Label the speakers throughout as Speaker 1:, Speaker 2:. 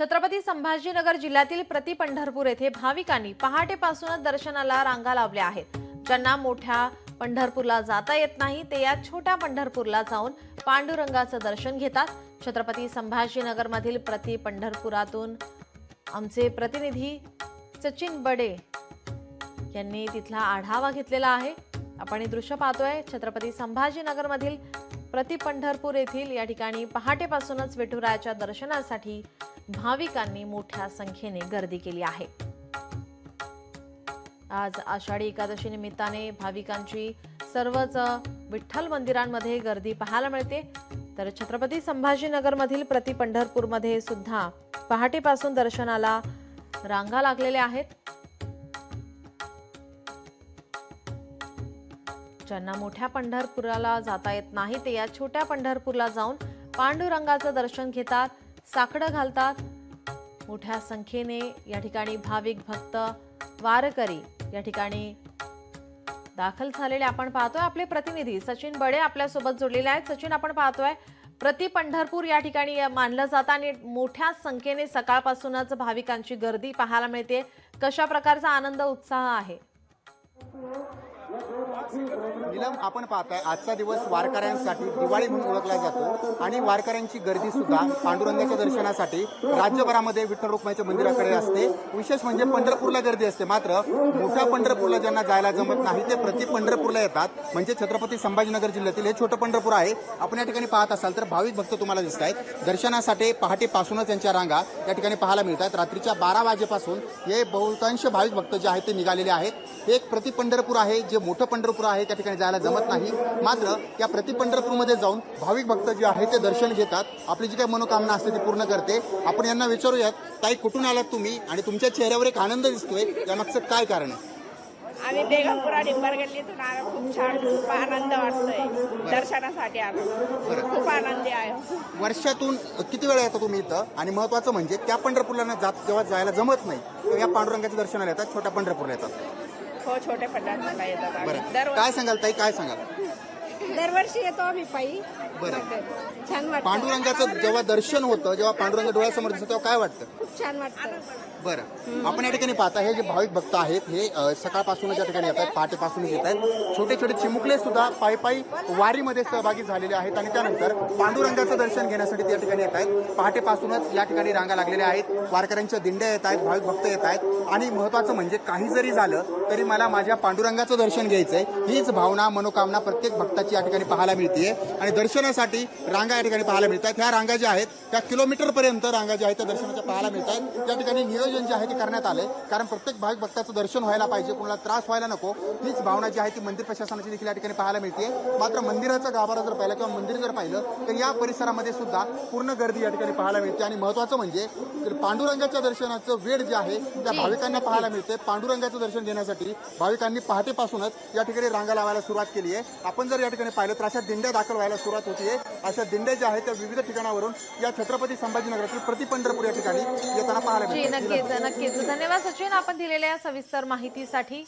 Speaker 1: छत्रपती संभाजीनगर जिल्ह्यातील प्रति पंढरपूर येथे भाविकांनी पहाटेपासूनच दर्शनाला रांगा लावल्या आहेत। ज्यांना मोठ्या पंढरपूरला जाता येत नाही ते या छोट्या पंढरपूरला जाऊन पांडुरंगाचं दर्शन घेतात। छत्रपती संभाजीनगर मधील प्रति पंढरपुरातून आमचे प्रतिनिधी सचिन बडे यांनी तिथला आढावा घेतलेला आहे। आपण हे दृश्य पाहतोय। छत्रपती संभाजीनगर मधील प्रति पंढरपूर येथील या ठिकाणी पहाटेपासूनच विठुरायाच्या दर्शनासाठी भाविकांनी मोठ्या संख्येने गर्दी केली आहे। आज आषाढी एकादशी निमित्ताने भाविकांची सर्वच विठ्ठल मंदिरांमध्ये गर्दी पाहायला मिळते। तर छत्रपती संभाजीनगर मधील प्रति पंढरपूर मध्ये सुद्धा पहाटेपासून दर्शनाला रांगा लागलेल्या आहेत। ज्यांना मोठ्या पंढरपुराला जाता येत नाही ते या छोट्या पंढरपूरला जाऊन पांडुरंगाचं दर्शन घेतात, साकडं घालतात। मोठ्या संख्येने या ठिकाणी भाविक भक्त वारकरी या ठिकाणी दाखल झालेले आपण पाहतोय। आपले प्रतिनिधी सचिन बडे आपल्या सोबत जोडलेले आहेत। सचिन, आपण पाहतोय प्रति पंढरपूर या ठिकाणी मानलं जातं आणि मोठ्या संख्येने सकाळपासूनच भाविकांची गर्दी पाहायला मिळते। कशा प्रकारचा आनंद उत्साह आहे?
Speaker 2: नीलम, आपण पाहताय आजचा दिवस वारकऱ्यांसाठी दिवाळी म्हणून ओळखला जातो आणि वारकऱ्यांची गर्दी सुद्धा पांडुरंगाच्या दर्शनासाठी राज्यभरामध्ये विठ्ठल रुक्माईच्या मंदिराकडे असते। विशेष म्हणजे पंढरपूरला गर्दी असते, मात्र मोठ्या पंढरपूरला ज्यांना जायला जमत नाही ते प्रति पंढरपूरला येतात। म्हणजे छत्रपती संभाजीनगर जिल्ह्यातील हे छोटं पंढरपूर आहे। आपण या ठिकाणी पाहत असाल तर भाविक भक्त तुम्हाला दिसत आहेत। दर्शनासाठी पहाटेपासूनच यांच्या रांगा या ठिकाणी पाहायला मिळतात। रात्रीच्या 12 वाजेपासून हे बहुतांश भाविक भक्त जे आहेत ते निघालेले आहेत। हे एक प्रति पंढरपूर आहे, जे मोठं पंढरपूर आहे त्या ठिकाणी जायला जमत नाही, मात्र या प्रति पंढरपूरमध्ये जाऊन भाविक भक्त जे आहे ते दर्शन घेतात, आपली जी काही मनोकामना असते ती पूर्ण करते। आपण यांना विचारूयात, ताई कुठून आलात तुम्ही आणि तुमच्या चेहऱ्यावर एक आनंद दिसतोय, यामागचं काय कारण आहे?
Speaker 3: आम्ही बेगमपुरा डिंबर गल्लीतून आलो। खूप छान, खूप आनंद वाटतोय। दर्शनासाठी आलो, खूप आनंदी आहे।
Speaker 2: वर्षातून किती वेळा येता तुम्ही इथं? आणि महत्वाचं म्हणजे त्या पंढरपूरला जेव्हा जायला जमत नाही तेव्हा या पांडुरंगाच्या दर्शनाला येतात, छोट्या पंढरपूरला येतात।
Speaker 3: हो, छोटे पंढरपूरला येतात आम्ही।
Speaker 2: बरं, काय सांगाल ताई, काय सांगाल?
Speaker 4: दरवर्षी येतो आम्ही पायी।
Speaker 2: बरं,
Speaker 4: छान वाटतं।
Speaker 2: पांडुरंगाचं जेव्हा दर्शन होतं, जेव्हा पांडुरंग डोळ्यासमोर दिसतं तेव्हा काय वाटतं?
Speaker 4: खूप छान वाटतं।
Speaker 2: बरं, आपण या ठिकाणी पाहता हे जे भाविक भक्त आहेत हे सकाळपासूनच या ठिकाणी येतात, पहाटेपासूनच येत आहेत। छोटे छोटे चिमुकले सुद्धा पायी पायी वारीमध्ये सहभागी झालेले आहेत आणि त्यानंतर पांडुरंगाचं दर्शन घेण्यासाठी त्या ठिकाणी येत आहेत। पहाटेपासूनच या ठिकाणी रांगा लागलेल्या आहेत, वारकऱ्यांच्या दिंड्या येत आहेत, भाविक भक्त येत आहेत आणि महत्वाचं म्हणजे काही जरी झालं तरी मला माझ्या पांडुरंगाचं दर्शन घ्यायचंय, हीच भावना मनोकामना प्रत्येक भक्ताची या ठिकाणी पाहायला मिळते आणि दर्शनासाठी रांगा या ठिकाणी पाहायला मिळतात। ह्या रांगा ज्या आहेत त्या किलोमीटरपर्यंत रांगा ज्या आहेत त्या दर्शनाच्या पाहायला मिळतात। त्या ठिकाणी नियोजन जे आहे ते करण्यात आले, कारण प्रत्येक भाविक भक्ताचं दर्शन व्हायला पाहिजे, कोणाला त्रास व्हायला नको, हीच भावना जी आहे ती मंदिर प्रशासनाची देखील या ठिकाणी पाहायला मिळते। मात्र मंदिराचा गाभारा जर पाहिला किंवा मंदिर जर पाहिलं तर या परिसरामध्ये सुद्धा पूर्ण गर्दी या ठिकाणी पाहायला मिळते आणि महत्वाचं म्हणजे पांडुरंगाच्या दर्शनाचं वेळ जे आहे त्या भाविकांना पाहायला मिळते। पांडुरंगाचं दर्शन घेण्यासाठी भाविकांनी पहाटेपासूनच या ठिकाणी रांगा लावायला सुरुवात केली आहे। आपण जर या ठिकाणी पाहिलं तर अशा दिंड्या दाखल व्हायला सुरुवात होतीये। अशा दिंड्या ज्या आहेत त्या विविध ठिकाणावरून या छत्रपती संभाजीनगरातील प्रति पंढरपूर या ठिकाणी येताना पाहायला मिळतात।
Speaker 1: नक्कीच नक्कीच, धन्यवाद सचिन आपण दिलेल्या सविस्तर माहितीसाठी।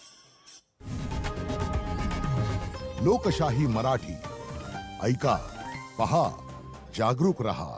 Speaker 5: लोकशाही मराठी ऐका, पहा, जागरूक रहा।